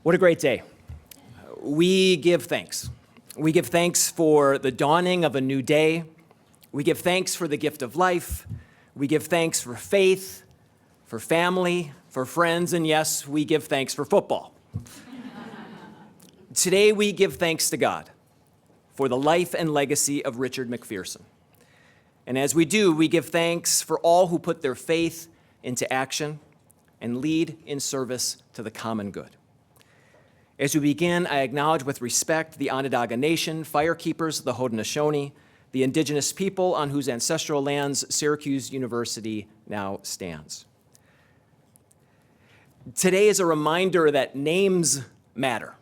What a great day. We give thanks. We give thanks for the dawning of a new day. We give thanks for the gift of life. We give thanks for faith, for family, for friends, and yes, we give thanks for football. Today, we give thanks to God for the life and legacy of Richard McPherson. And as we do, we give thanks for all who put their faith into action and lead in service to the common good. As we begin, I acknowledge with respect the Onondaga Nation, firekeepers, the Haudenosaunee, the indigenous people on whose ancestral lands Syracuse University now stands. Today is a reminder that names matter.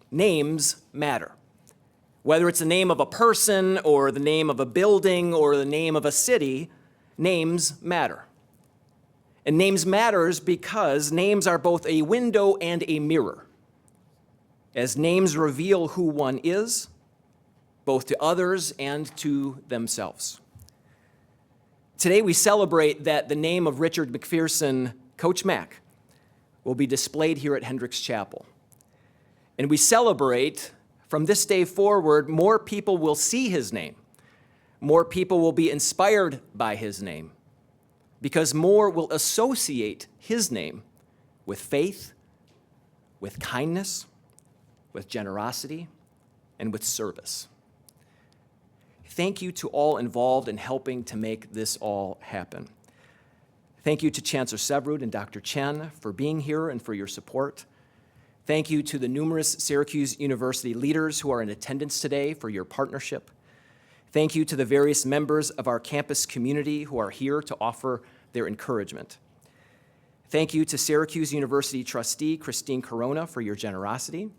Names matter. Whether it's the name of a person or the name of a building or the name of a city, names matter. And names matters because names are both a window and a mirror. As names reveal who one is, both to others and to themselves. Today we celebrate that the name of Richard McPherson, Coach Mac, will be displayed here at Hendricks Chapel. And we celebrate from this day forward, more people will see his name. More people will be inspired by his name because more will associate his name with faith, with kindness, with generosity, and with service. Thank you to all involved in helping to make this all happen. Thank you to Chancellor Severud and Dr. Chen for being here and for your support. Thank you to the numerous Syracuse University leaders who are in attendance today for your partnership. Thank you to the various members of our campus community who are here to offer their encouragement. Thank you to Syracuse University trustee Christine Corona for your generosity.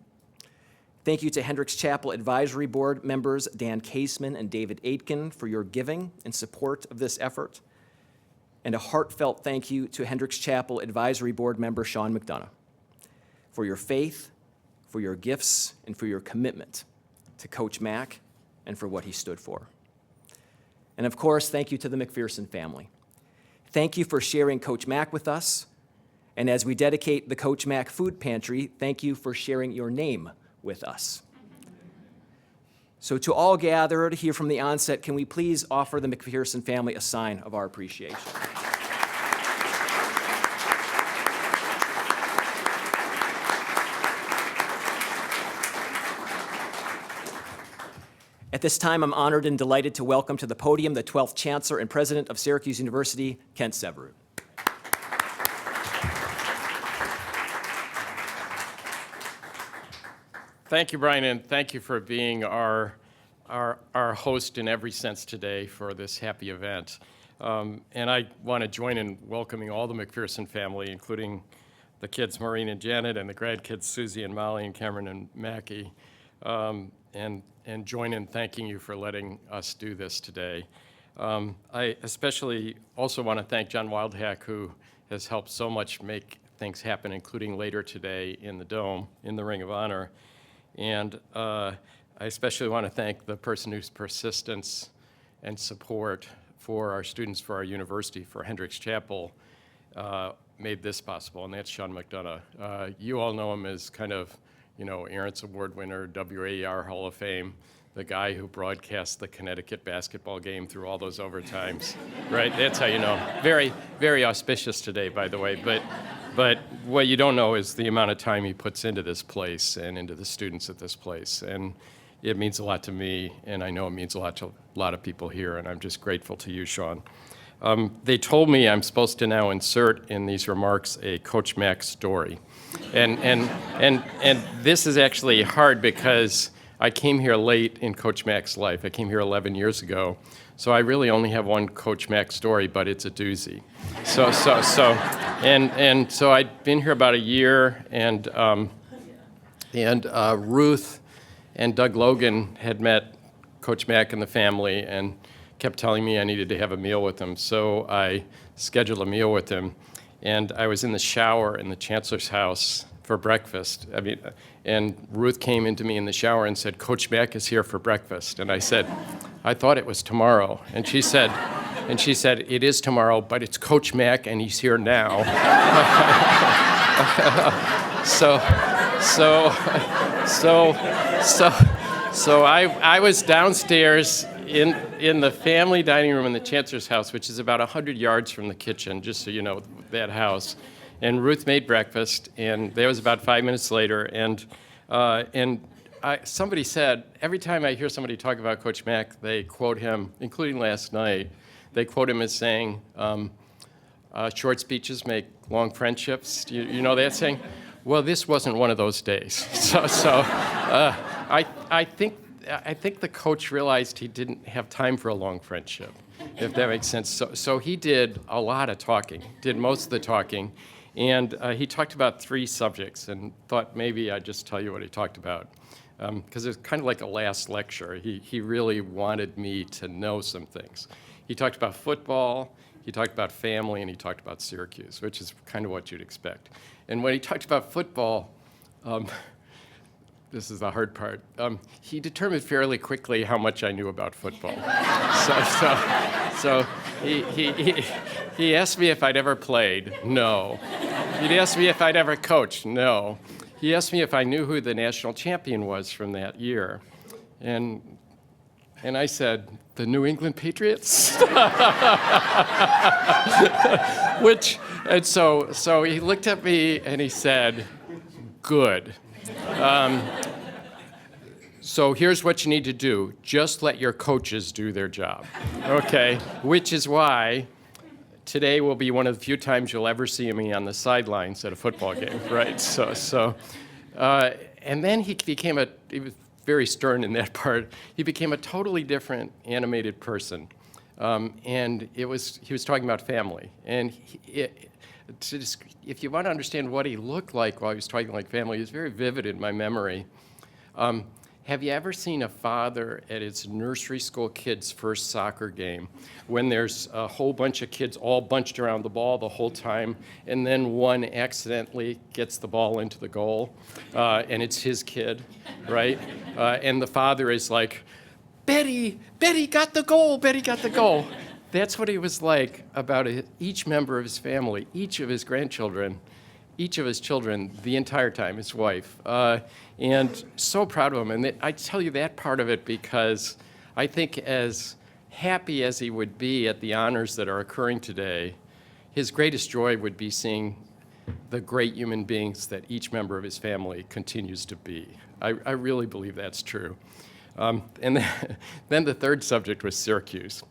Thank you to Hendricks Chapel Advisory Board members Dan Caseman and David Aitken for your giving and support of this effort. And a heartfelt thank you to Hendricks Chapel Advisory Board member Sean McDonough for your faith, for your gifts, and for your commitment to Coach Mac and for what he stood for. And of course, thank you to the McPherson family. Thank you for sharing Coach Mac with us. And as we dedicate the Coach Mac Food Pantry, thank you for sharing your name with us. So to all gathered here from the onset, can we please offer the McPherson family a sign of our appreciation? At this time, I'm honored and delighted to welcome to the podium the 12th Chancellor and President of Syracuse University, Kent Severud. Thank you, Brian, and thank you for being our host in every sense today for this happy event. And I want to join in welcoming all the McPherson family, including the kids Maureen and Janet, and the grandkids Susie and Molly and Cameron and Mackie, and join in thanking you for letting us do this today. I especially also want to thank John Wildhack, who has helped so much make things happen, including later today in the Dome, in the Ring of Honor. And I especially want to thank the person whose persistence and support for our students, for our university, for Hendricks Chapel, made this possible, and that's Sean McDonough. You all know him as kind of, Aaron's Award winner, WAER Hall of Fame, the guy who broadcast the Connecticut basketball game through all those overtimes, right? That's how you know. Very, very auspicious today, by the way, but what you don't know is the amount of time he puts into this place and into the students at this place. And it means a lot to me, and I know it means a lot to a lot of people here, and I'm just grateful to you, Sean. They told me I'm supposed to now insert in these remarks a Coach Mac story. And this is actually hard because I came here late in Coach Mac's life. I came here 11 years ago. So I really only have one Coach Mac story, but it's a doozy. So I'd been here about a year, and Ruth and Doug Logan had met Coach Mac and the family and kept telling me I needed to have a meal with him. So I scheduled a meal with him, and I was in the shower in the Chancellor's house for breakfast. And Ruth came into me in the shower and said, "Coach Mac is here for breakfast." And I said, "I thought it was tomorrow." And she said, "It is tomorrow, but it's Coach Mac and he's here now." So I was downstairs in the family dining room in the Chancellor's house, which is about 100 yards from the kitchen, just so you know, that house. And Ruth made breakfast, and that was about 5 minutes later. And somebody said, every time I hear somebody talk about Coach Mack, they quote him, including last night, they quote him as saying, short speeches make long friendships. You know that saying? Well, this wasn't one of those days. I think the coach realized he didn't have time for a long friendship, if that makes sense. So he did a lot of talking, did most of the talking, and he talked about 3 subjects, and thought maybe I'd just tell you what he talked about, because it's kind of like a last lecture. He really wanted me to know some things. He talked about football, he talked about family, and he talked about Syracuse, which is kind of what you'd expect. And when he talked about football, this is the hard part, he determined fairly quickly how much I knew about football. So he asked me if I'd ever played. No. He'd asked me if I'd ever coached. No. He asked me if I knew who the national champion was from that year. And I said, the New England Patriots? So he looked at me and he said, good. So here's what you need to do. Just let your coaches do their job, okay? Which is why today will be one of the few times you'll ever see me on the sidelines at a football game, right? And then he was very stern in that part. He became a totally different animated person. And he was talking about family. And if you want to understand what he looked like while he was talking like family, he was very vivid in my memory. Have you ever seen a father at his nursery school kid's first soccer game when there's a whole bunch of kids all bunched around the ball the whole time, and then one accidentally gets the ball into the goal, and it's his kid, right? And the father is like, Betty got the goal, Betty got the goal. That's what he was like about each member of his family, each of his grandchildren, each of his children, the entire time, his wife. And so proud of him. And I tell you that part of it because I think as happy as he would be at the honors that are occurring today, his greatest joy would be seeing the great human beings that each member of his family continues to be. I really believe that's true. And then the third subject was Syracuse.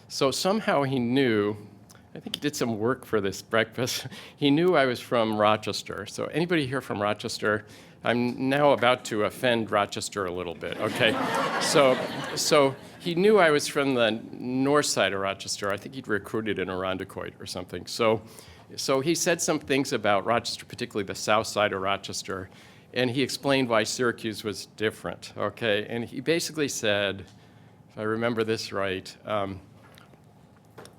So somehow he knew, I think he did some work for this breakfast, he knew I was from Rochester. So anybody here from Rochester? I'm now about to offend Rochester a little bit, okay? So he knew I was from the north side of Rochester. I think he'd recruited in Irondequoit or something. So he said some things about Rochester, particularly the south side of Rochester, and he explained why Syracuse was different, okay? And he basically said, if I remember this right,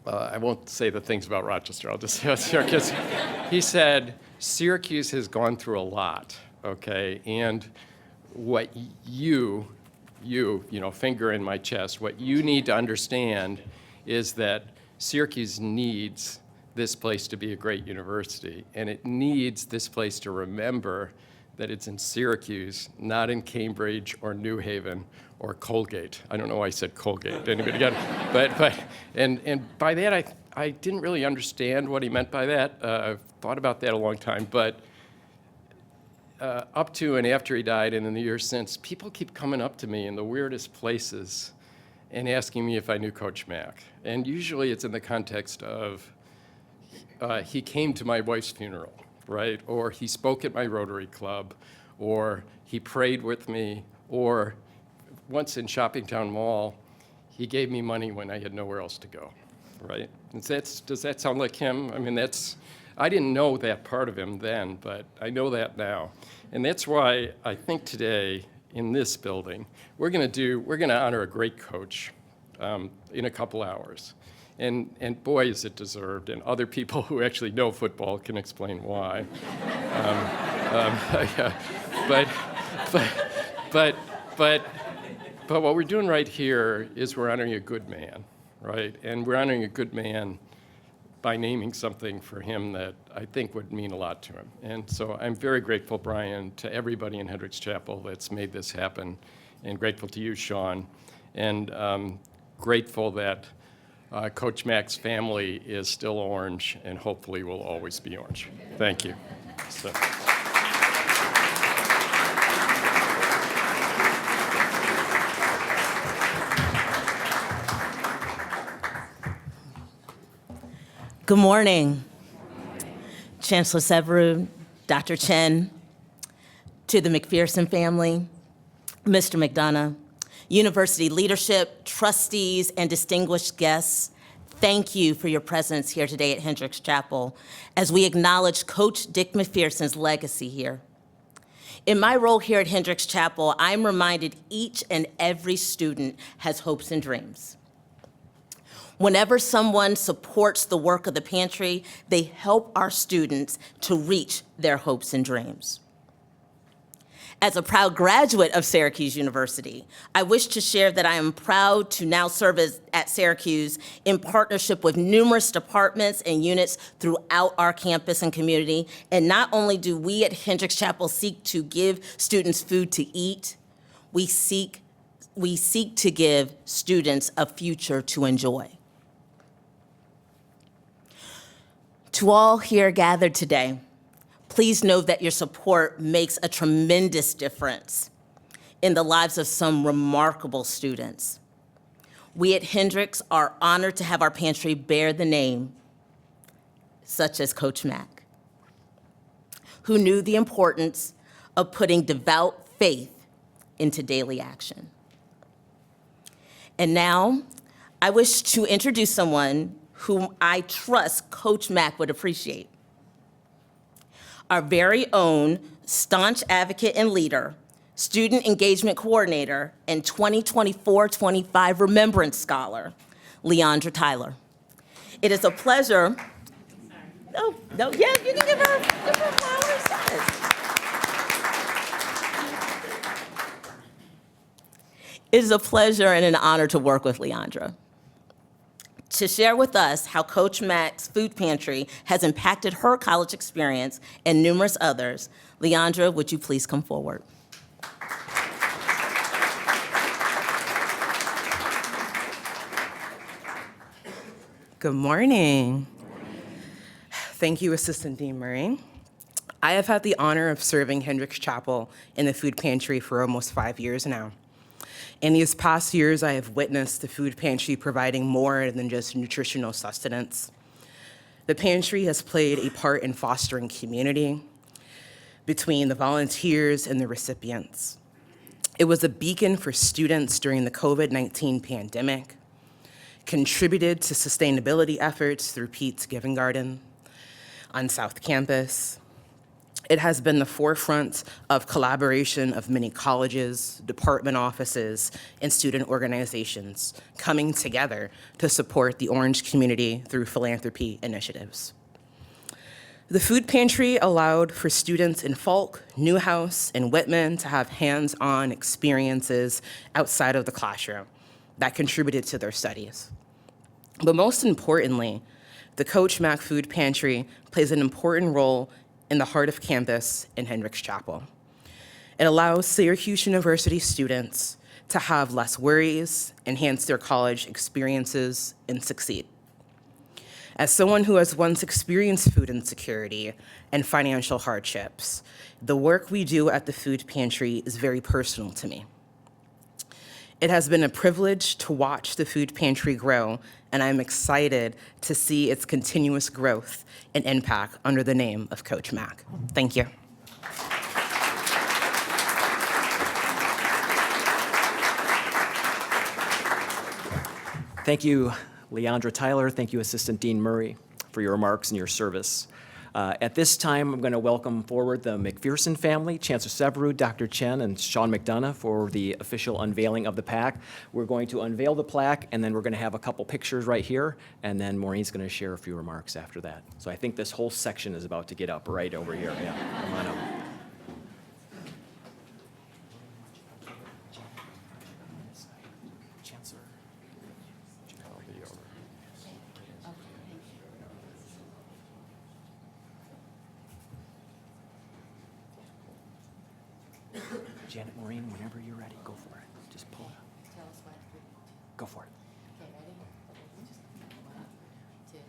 I won't say the things about Rochester, I'll just say about Syracuse. He said, Syracuse has gone through a lot, okay? And what you know, finger in my chest, what you need to understand is that Syracuse needs this place to be a great university, and it needs this place to remember that it's in Syracuse, not in Cambridge or New Haven or Colgate. I don't know why I said Colgate. Anybody got it? But by that I didn't really understand what he meant by that. I've thought about that a long time, but up to and after he died and in the years since, people keep coming up to me in the weirdest places and asking me if I knew Coach Mack. And usually it's in the context of he came to my wife's funeral, right? Or he spoke at my Rotary Club, or he prayed with me, or once in Shoppingtown Mall, he gave me money when I had nowhere else to go, right? Does that sound like him? I mean, I didn't know that part of him then, but I know that now. And that's why I think today in this building, we're gonna honor a great coach in a couple hours. And boy, is it deserved, and other people who actually know football can explain why. But what we're doing right here is we're honoring a good man, right? And we're honoring a good man by naming something for him that I think would mean a lot to him. And so I'm very grateful, Brian, to everybody in Hendricks Chapel that's made this happen, and grateful to you, Sean, and grateful that Coach Mac's family is still orange and hopefully will always be orange. Thank you. So. Good morning, Chancellor Severud, Dr. Chen, to the McPherson family, Mr. McDonough, university leadership, trustees, and distinguished guests. Thank you for your presence here today at Hendricks Chapel as we acknowledge Coach Dick McPherson's legacy here. In my role here at Hendricks Chapel, I'm reminded each and every student has hopes and dreams. Whenever someone supports the work of the pantry, they help our students to reach their hopes and dreams. As a proud graduate of Syracuse University, I wish to share that I am proud to now serve at Syracuse in partnership with numerous departments and units throughout our campus and community. And not only do we at Hendricks Chapel seek to give students food to eat, we seek to give students a future to enjoy. To all here gathered today, please know that your support makes a tremendous difference in the lives of some remarkable students. We at Hendricks are honored to have our pantry bear the name, such as Coach Mac, who knew the importance of putting devout faith into daily action. And now, I wish to introduce someone whom I trust Coach Mac would appreciate. Our very own staunch advocate and leader, student engagement coordinator, and 2024-25 Remembrance Scholar, Leandra Tyler. It is a pleasure. No, yes, you can give her flowers. Yes. It is a pleasure and an honor to work with Leandra. To share with us how Coach Mac's food pantry has impacted her college experience and numerous others, Leandra, would you please come forward? Good morning. Thank you, Assistant Dean Murray. I have had the honor of serving Hendricks Chapel in the food pantry for almost 5 years now. In these past years, I have witnessed the food pantry providing more than just nutritional sustenance. The pantry has played a part in fostering community between the volunteers and the recipients. It was a beacon for students during the COVID-19 pandemic, contributed to sustainability efforts through Pete's Giving Garden on South Campus. It has been the forefront of collaboration of many colleges, department offices, and student organizations coming together to support the Orange community through philanthropy initiatives. The food pantry allowed for students in Falk, Newhouse, and Whitman to have hands-on experiences outside of the classroom that contributed to their studies. But most importantly, the Coach Mac Food Pantry plays an important role in the heart of campus in Hendricks Chapel. It allows Syracuse University students to have less worries, enhance their college experiences, and succeed. As someone who has once experienced food insecurity and financial hardships, the work we do at the food pantry is very personal to me. It has been a privilege to watch the food pantry grow, and I'm excited to see its continuous growth and impact under the name of Coach Mac. Thank you. Thank you, Leandra Tyler. Thank you, Assistant Dean Murray, for your remarks and your service. At this time, I'm going to welcome forward the McPherson family, Chancellor Severud, Dr. Chen, and Sean McDonough for the official unveiling of the plaque. We're going to unveil the plaque, and then we're going to have a couple pictures right here, and then Maureen's going to share a few remarks after that. So I think this whole section is about to get up right over here. Yeah, come on up. Janet Maureen, whenever you're ready, go for it. Just pull it up. Go for it. Okay, ready? Just 1, 2, 3.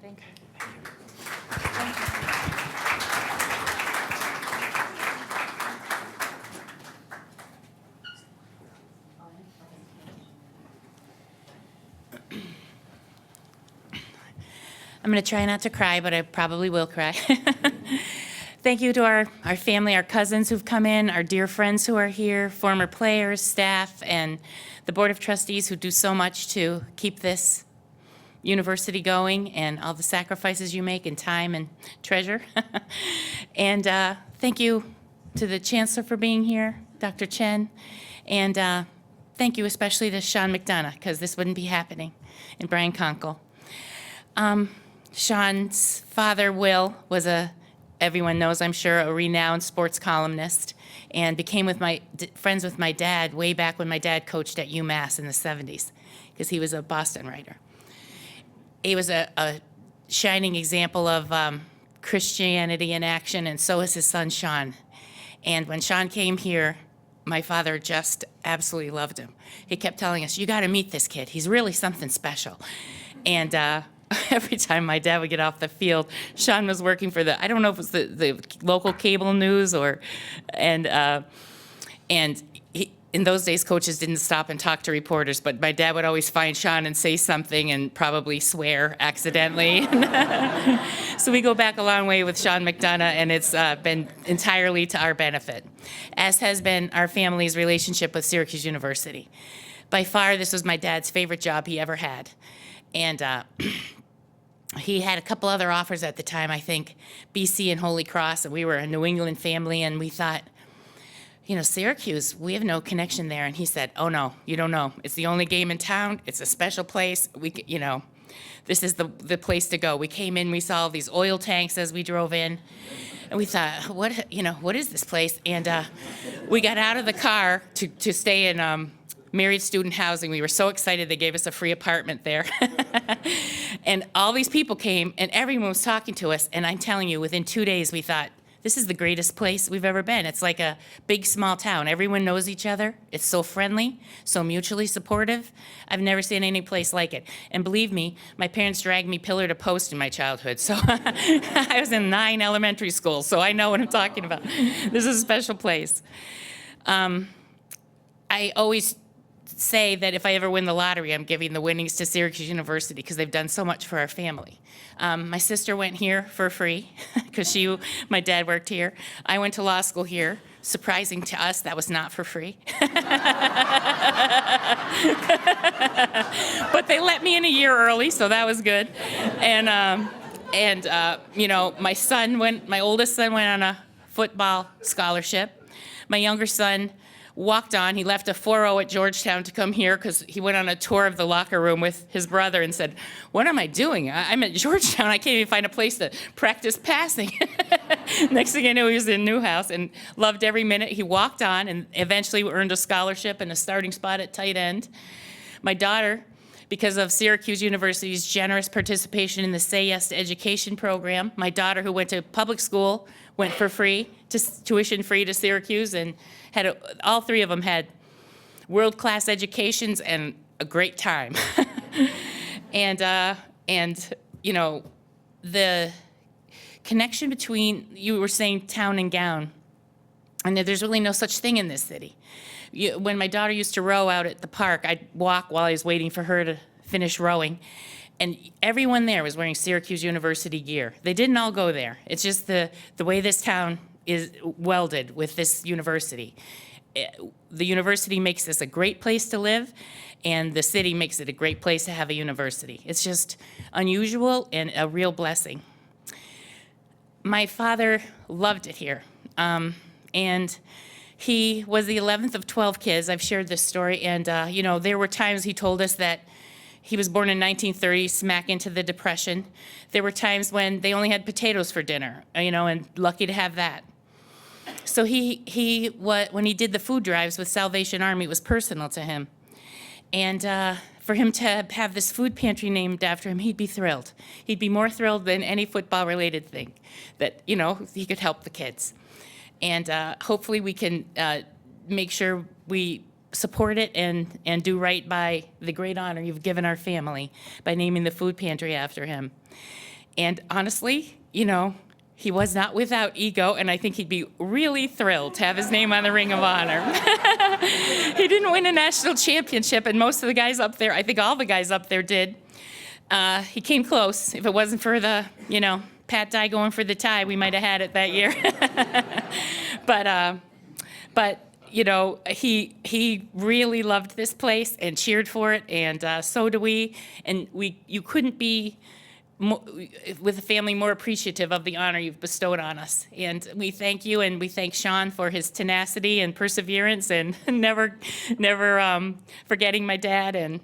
Thank you. I'm going to try not to cry, but I probably will cry. Thank you to our family, our cousins who've come in, our dear friends who are here, former players, staff, and the Board of Trustees who do so much to keep this university going, and all the sacrifices you make in time and treasure. And thank you to the Chancellor for being here, Dr. Chen, and thank you especially to Sean McDonough, because this wouldn't be happening, and Brian Conkle. Sean's father, Will, was everyone knows, I'm sure, a renowned sports columnist, and became friends with my dad way back when my dad coached at UMass in the 70s, because he was a Boston writer. He was a shining example of Christianity in action, and so is his son, Sean. And when Sean came here, my father just absolutely loved him. He kept telling us, "You got to meet this kid. He's really something special." And every time my dad would get off the field, Sean was working for I don't know if it was the local cable news and in those days, coaches didn't stop and talk to reporters, but my dad would always find Sean and say something and probably swear accidentally. So we go back a long way with Sean McDonough, and it's been entirely to our benefit, as has been our family's relationship with Syracuse University. By far, this was my dad's favorite job he ever had. And he had a couple other offers at the time, I think, BC and Holy Cross, and we were a New England family, and we thought, Syracuse, we have no connection there. And he said, "Oh no, you don't know. It's the only game in town. It's a special place. This is the place to go." We came in, we saw all these oil tanks as we drove in, and we thought, what is this place? And we got out of the car to stay in married student housing. We were so excited they gave us a free apartment there. And all these people came, and everyone was talking to us. And I'm telling you, within 2 days, we thought, this is the greatest place we've ever been. It's like a big, small town. Everyone knows each other. It's so friendly, so mutually supportive. I've never seen any place like it. And believe me, my parents dragged me pillar to post in my childhood. So I was in 9 elementary schools, so I know what I'm talking about. This is a special place. I always say that if I ever win the lottery, I'm giving the winnings to Syracuse University because they've done so much for our family. My sister went here for free because my dad worked here. I went to law school here. Surprising to us, that was not for free. But they let me in a year early, so that was good. And my oldest son went on a football scholarship. My younger son walked on. He left a 4.0 at Georgetown to come here because he went on a tour of the locker room with his brother and said, "What am I doing? I'm at Georgetown. I can't even find a place to practice passing." Next thing I knew, he was in Newhouse and loved every minute. He walked on and eventually earned a scholarship and a starting spot at tight end. My daughter, because of Syracuse University's generous participation in the Say Yes to Education program, my daughter, who went to public school, went for free, tuition free to Syracuse, and all 3 of them had world-class educations and a great time. And the connection between, you were saying town and gown, and there's really no such thing in this city. When my daughter used to row out at the park, I'd walk while I was waiting for her to finish rowing, and everyone there was wearing Syracuse University gear. They didn't all go there. It's just the way this town is welded with this university. The university makes this a great place to live, and the city makes it a great place to have a university. It's just unusual and a real blessing. My father loved it here, and he was the 11th of 12 kids. I've shared this story, and there were times he told us that He was born in 1930, smack into the Depression. There were times when they only had potatoes for dinner, and lucky to have that. So when he did the food drives with Salvation Army, it was personal to him. And for him to have this food pantry named after him, he'd be thrilled. He'd be more thrilled than any football-related thing that, he could help the kids. And hopefully we can make sure we support it and do right by the great honor you've given our family by naming the food pantry after him. And honestly, he was not without ego, and I think he'd be really thrilled to have his name on the Ring of Honor. He didn't win a national championship, and most of the guys up there, I think all the guys up there did. He came close. If it wasn't for the, Pat Dye going for the tie, we might have had it that year. But he really loved this place and cheered for it, and so do we. And you couldn't be with a family more appreciative of the honor you've bestowed on us. And we thank you, and we thank Sean for his tenacity and perseverance and never forgetting my dad. And,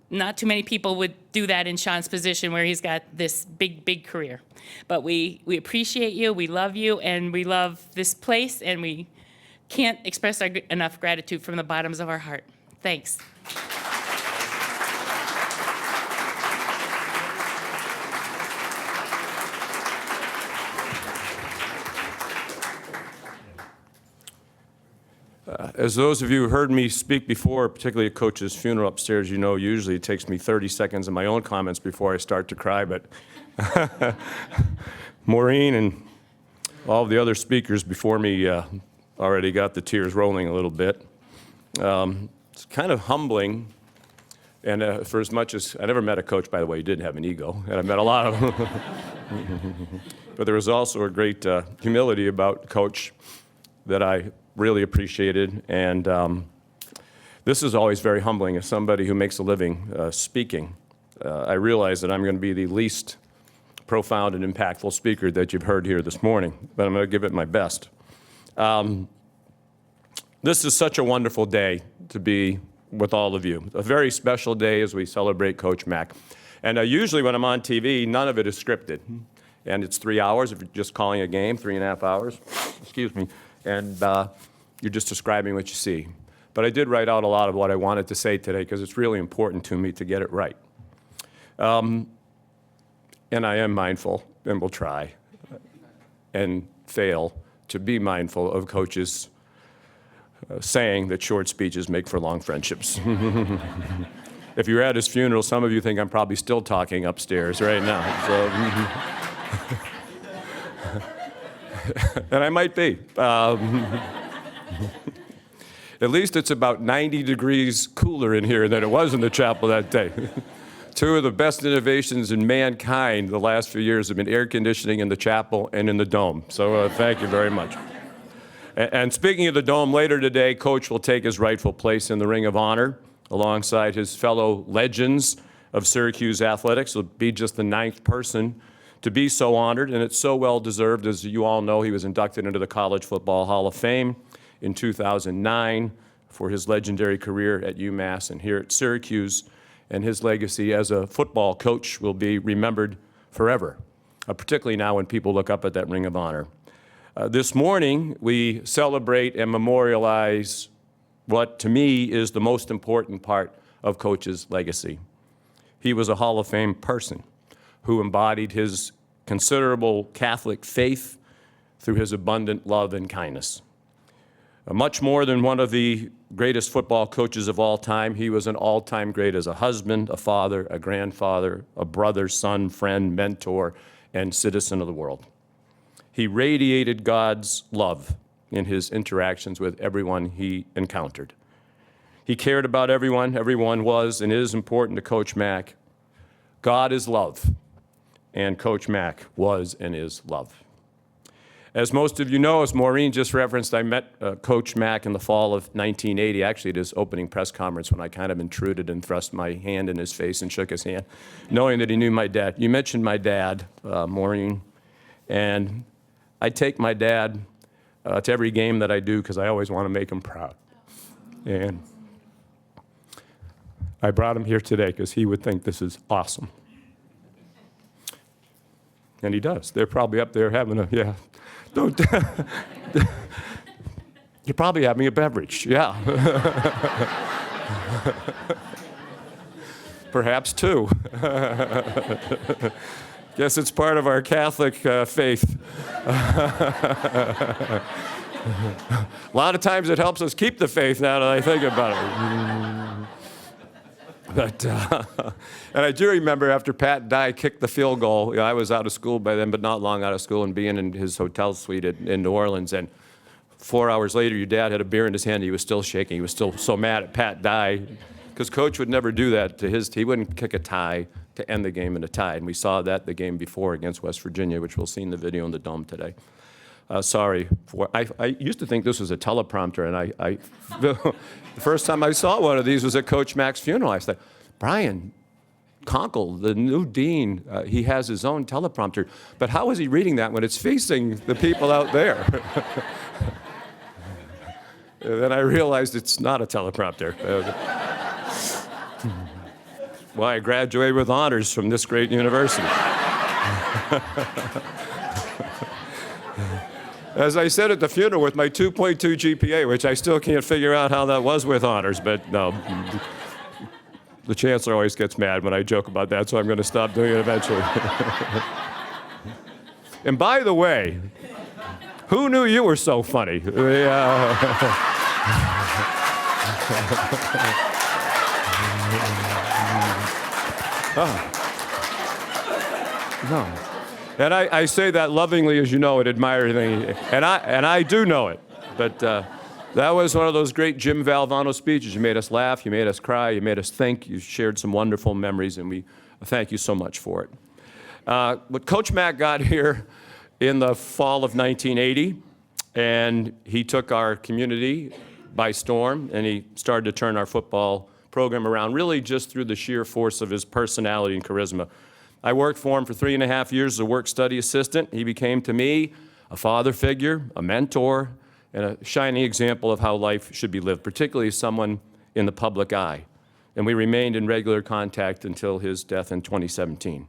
not too many people would do that in Sean's position where he's got this big career. But we appreciate you, we love you, and we love this place, and we can't express enough gratitude from the bottoms of our heart. Thanks. As those of you who heard me speak before, particularly at Coach's funeral upstairs, usually it takes me 30 seconds of my own comments before I start to cry, but Maureen and all of the other speakers before me already got the tears rolling a little bit. It's kind of humbling, and for as much as I never met a coach, by the way, who didn't have an ego, and I met a lot of them. But there was also a great humility about Coach that I really appreciated, and this is always very humbling as somebody who makes a living speaking. I realize that I'm going to be the least profound and impactful speaker that you've heard here this morning, but I'm going to give it my best. This is such a wonderful day to be with all of you. A very special day as we celebrate Coach Mack. And usually when I'm on TV, none of it is scripted. And it's 3 hours, if you're just calling a game, 3.5 hours, excuse me. And you're just describing what you see. But I did write out a lot of what I wanted to say today because it's really important to me to get it right. And I am mindful, and will try, and fail to be mindful of Coach's saying that short speeches make for long friendships. If you're at his funeral, some of you think I'm probably still talking upstairs right now. So, and I might be. At least it's about 90 degrees cooler in here than it was in the chapel that day. Two of the best innovations in mankind the last few years have been air conditioning in the chapel and in the dome. So thank you very much. And speaking of the dome, later today, Coach will take his rightful place in the Ring of Honor alongside his fellow legends of Syracuse athletics. He'll be just the 9th person to be so honored, and it's so well deserved. As you all know, he was inducted into the College Football Hall of Fame in 2009 for his legendary career at UMass and here at Syracuse, and his legacy as a football coach will be remembered forever, particularly now when people look up at that Ring of Honor. This morning, we celebrate and memorialize what, to me, is the most important part of Coach's legacy. He was a Hall of Fame person who embodied his considerable Catholic faith through his abundant love and kindness. Much more than one of the greatest football coaches of all time, he was an all-time great as a husband, a father, a grandfather, a brother, son, friend, mentor, and citizen of the world. He radiated God's love in his interactions with everyone he encountered. He cared about everyone. Everyone was and is important to Coach Mack. God is love, and Coach Mack was and is love. As most of you know, as Maureen just referenced, I met Coach Mack in the fall of 1980, actually at his opening press conference when I kind of intruded and thrust my hand in his face and shook his hand, knowing that he knew my dad. You mentioned my dad, Maureen, and I take my dad to every game that I do because I always want to make him proud. And I brought him here today because he would think this is awesome. And he does. They're probably up there having a, yeah. Don't. You're probably having a beverage, yeah. Perhaps two. Guess it's part of our Catholic faith. A lot of times it helps us keep the faith now that I think about it. But, and I do remember after Pat Dye kicked the field goal, I was out of school by then, but not long out of school, and being in his hotel suite in New Orleans. And 4 hours later, your dad had a beer in his hand. He was still shaking. He was still so mad at Pat Dye, because Coach would never do that to his. He wouldn't kick a tie to end the game in a tie. And we saw that the game before against West Virginia, which we'll see in the video in the Dome today. Sorry. I used to think this was a teleprompter, and the first time I saw one of these was at Coach Mack's funeral. I said, Brian Conkle, the new dean, he has his own teleprompter. But how is he reading that when it's facing the people out there? And then I realized it's not a teleprompter. Why I graduated with honors from this great university. As I said at the funeral, with my 2.2 GPA, which I still can't figure out how that was with honors, but no. The chancellor always gets mad when I joke about that, so I'm going to stop doing it eventually. And by the way, who knew you were so funny? No. And I say that lovingly, as you know, and admiringly, and I do know it. But that was one of those great Jim Valvano speeches. You made us laugh, you made us cry, you made us think, you shared some wonderful memories, and we thank you so much for it. But Coach Mack got here in the fall of 1980, and he took our community by storm, and he started to turn our football program around, really just through the sheer force of his personality and charisma. I worked for him for 3.5 years as a work-study assistant. He became, to me, a father figure, a mentor, and a shining example of how life should be lived, particularly as someone in the public eye. And we remained in regular contact until his death in 2017.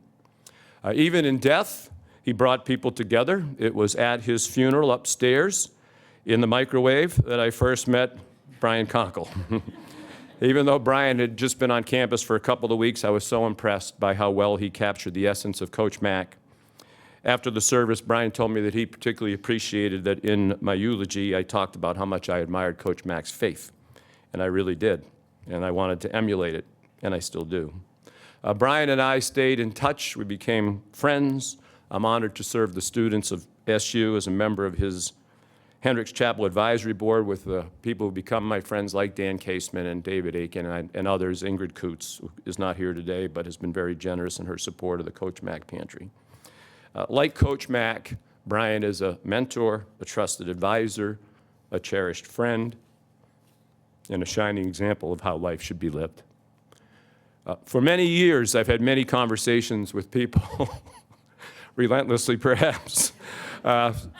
Even in death, he brought people together. It was at his funeral upstairs in the microwave that I first met Brian Conkle. Even though Brian had just been on campus for a couple of weeks, I was so impressed by how well he captured the essence of Coach Mack. After the service, Brian told me that he particularly appreciated that in my eulogy, I talked about how much I admired Coach Mack's faith. And I really did. And I wanted to emulate it, and I still do. Brian and I stayed in touch. We became friends. I'm honored to serve the students of SU as a member of his Hendricks Chapel Advisory Board with the people who become my friends like Dan Caseman and David Aiken and others. Ingrid Coots, who is not here today, but has been very generous in her support of the Coach Mack Pantry. Like Coach Mack, Brian is a mentor, a trusted advisor, a cherished friend, and a shining example of how life should be lived. For many years, I've had many conversations with people, relentlessly perhaps,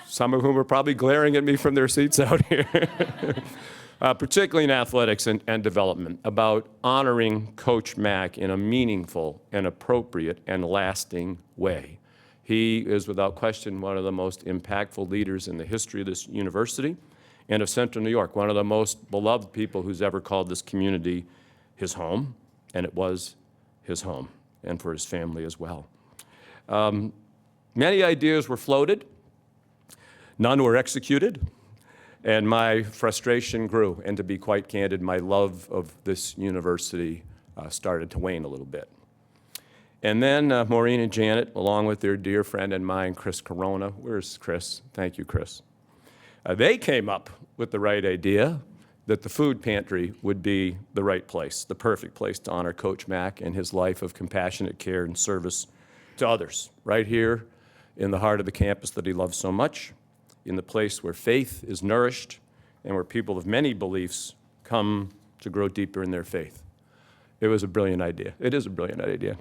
some of whom are probably glaring at me from their seats out here, particularly in athletics and development, about honoring Coach Mack in a meaningful and appropriate and lasting way. He is, without question, one of the most impactful leaders in the history of this university and of Central New York, one of the most beloved people who's ever called this community his home, and it was his home, and for his family as well. Many ideas were floated. None were executed, and my frustration grew. And to be quite candid, my love of this university started to wane a little bit. And then Maureen and Janet, along with their dear friend and mine, Chris Corona. Where's Chris? Thank you, Chris. They came up with the right idea that the food pantry would be the right place, the perfect place to honor Coach Mack and his life of compassionate care and service to others, right here in the heart of the campus that he loves so much, in the place where faith is nourished and where people of many beliefs come to grow deeper in their faith. It was a brilliant idea. It is a brilliant idea.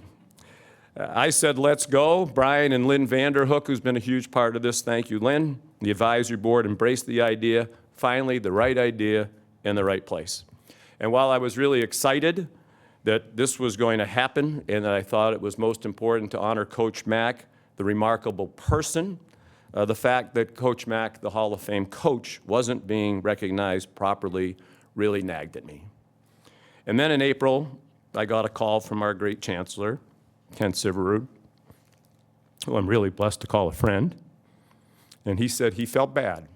I said, let's go. Brian and Lynn Vanderhook, who's been a huge part of this, thank you, Lynn. The advisory board embraced the idea, finally the right idea in the right place. And while I was really excited that this was going to happen and that I thought it was most important to honor Coach Mack, the remarkable person. The fact that Coach Mack, the Hall of Fame coach, wasn't being recognized properly really nagged at me. And then in April, I got a call from our great chancellor, Ken Siverud, who I'm really blessed to call a friend. And he said he felt bad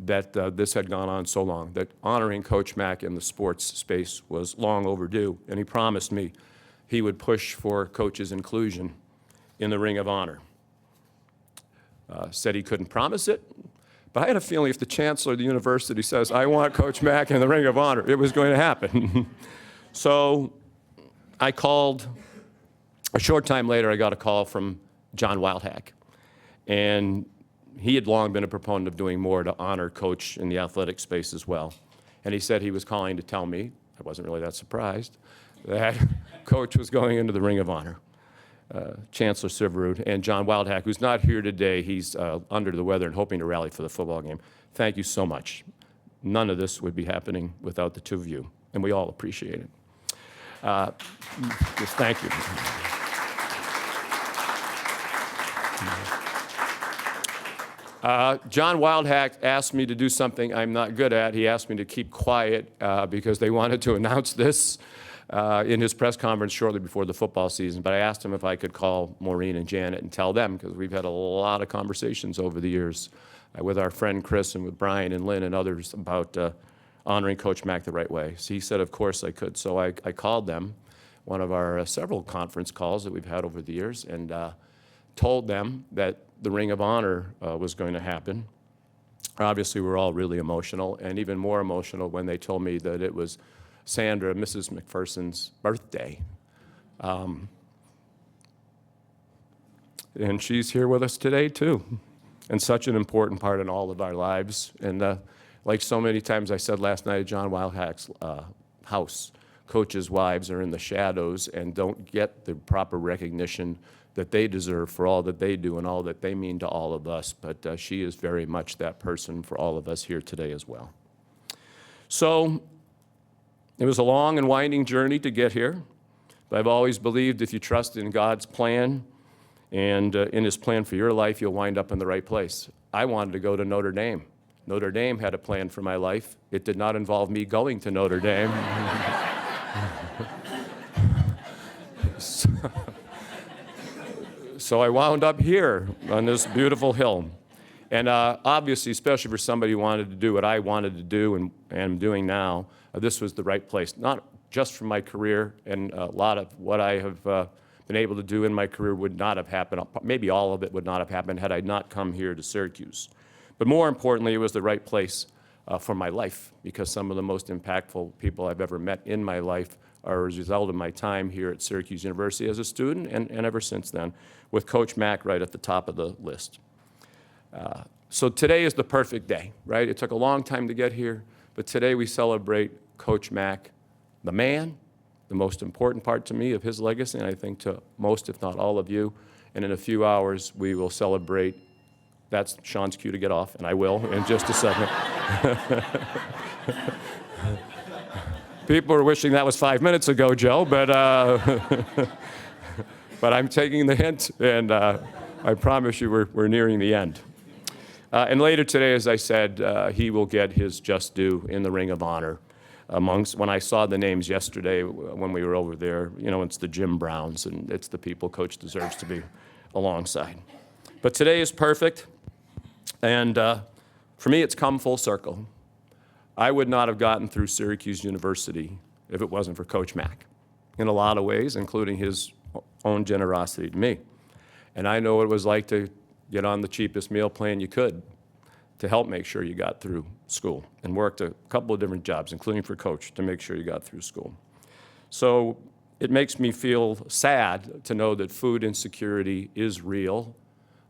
that this had gone on so long, that honoring Coach Mack in the sports space was long overdue. And he promised me he would push for coaches' inclusion in the Ring of Honor. Said he couldn't promise it, but I had a feeling if the chancellor of the university says, I want Coach Mack in the Ring of Honor, it was going to happen. So I called, a short time later, I got a call from John Wildhack. And he had long been a proponent of doing more to honor Coach in the athletic space as well. And he said he was calling to tell me, I wasn't really that surprised, that Coach was going into the Ring of Honor. Chancellor Siverud and John Wildhack, who's not here today, he's under the weather and hoping to rally for the football game. Thank you so much. None of this would be happening without the two of you, and we all appreciate it. Just thank you. John Wildhack asked me to do something I'm not good at. He asked me to keep quiet because they wanted to announce this in his press conference shortly before the football season. But I asked him if I could call Maureen and Janet and tell them, because we've had a lot of conversations over the years with our friend Chris and with Brian and Lynn and others about honoring Coach Mack the right way. So he said, of course I could. So I called them, one of our several conference calls that we've had over the years, and told them that the Ring of Honor was going to happen. Obviously, we're all really emotional, and even more emotional when they told me that it was Sandra, Mrs. McPherson's birthday. And she's here with us today, too, and such an important part in all of our lives. And like so many times I said last night at John Wildhack's house, coaches' wives are in the shadows and don't get the proper recognition that they deserve for all that they do and all that they mean to all of us. But she is very much that person for all of us here today as well. So it was a long and winding journey to get here. But I've always believed if you trust in God's plan and in his plan for your life, you'll wind up in the right place. I wanted to go to Notre Dame. Notre Dame had a plan for my life. It did not involve me going to Notre Dame. So I wound up here on this beautiful hill. And obviously, especially for somebody who wanted to do what I wanted to do and am doing now, this was the right place. Not just for my career, and a lot of what I have been able to do in my career would not have happened. Maybe all of it would not have happened had I not come here to Syracuse. But more importantly, it was the right place for my life, because some of the most impactful people I've ever met in my life are as a result of my time here at Syracuse University as a student and ever since then, with Coach Mack right at the top of the list. So today is the perfect day, right? It took a long time to get here, but today we celebrate Coach Mack, the man, the most important part to me of his legacy, and I think to most, if not all of you. And in a few hours, we will celebrate. That's Sean's cue to get off, and I will in just a second. People are wishing that was 5 minutes ago, Joe, but but I'm taking the hint, and I promise you we're nearing the end. And later today, as I said, he will get his just due in the Ring of Honor. When I saw the names yesterday when we were over there, you know, it's the Jim Browns, and it's the people Coach deserves to be alongside. But today is perfect, and for me, it's come full circle. I would not have gotten through Syracuse University if it wasn't for Coach Mack, in a lot of ways, including his own generosity to me. And I know what it was like to get on the cheapest meal plan you could to help make sure you got through school, and worked a couple of different jobs, including for Coach, to make sure you got through school. So it makes me feel sad to know that food insecurity is real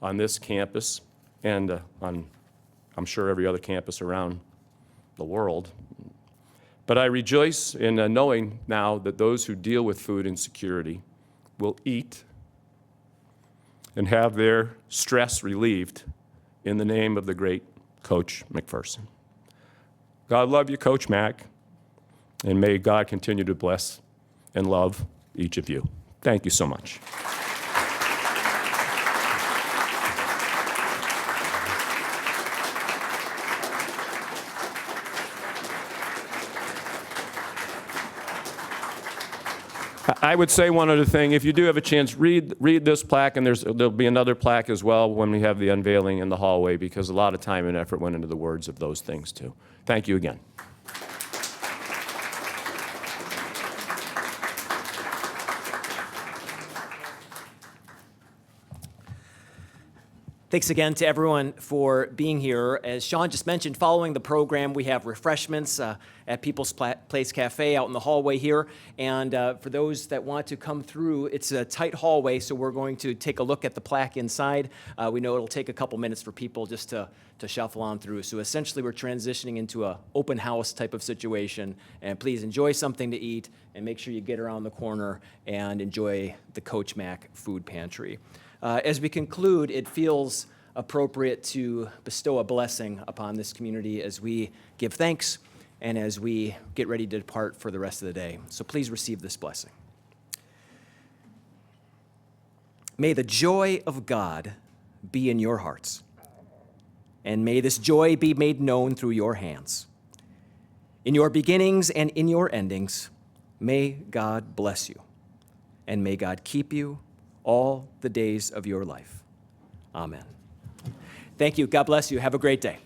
on this campus and on, I'm sure, every other campus around the world. But I rejoice in knowing now that those who deal with food insecurity will eat and have their stress relieved in the name of the great Coach McPherson. God love you, Coach Mack, and may God continue to bless and love each of you. Thank you so much. I would say one other thing. If you do have a chance, read this plaque, and there'll be another plaque as well when we have the unveiling in the hallway, because a lot of time and effort went into the words of those things too. Thank you again. Thanks again to everyone for being here. As Sean just mentioned, following the program, we have refreshments at People's Place Cafe out in the hallway here. And for those that want to come through, it's a tight hallway, so we're going to take a look at the plaque inside. We know it'll take a couple minutes for people just to shuffle on through. So essentially, we're transitioning into an open house type of situation. And please enjoy something to eat, and make sure you get around the corner and enjoy the Coach Mac Food Pantry. As we conclude, it feels appropriate to bestow a blessing upon this community as we give thanks and as we get ready to depart for the rest of the day. So please receive this blessing. May the joy of God be in your hearts, and may this joy be made known through your hands. In your beginnings and in your endings, may God bless you, and may God keep you all the days of your life. Amen. Thank you. God bless you. Have a great day.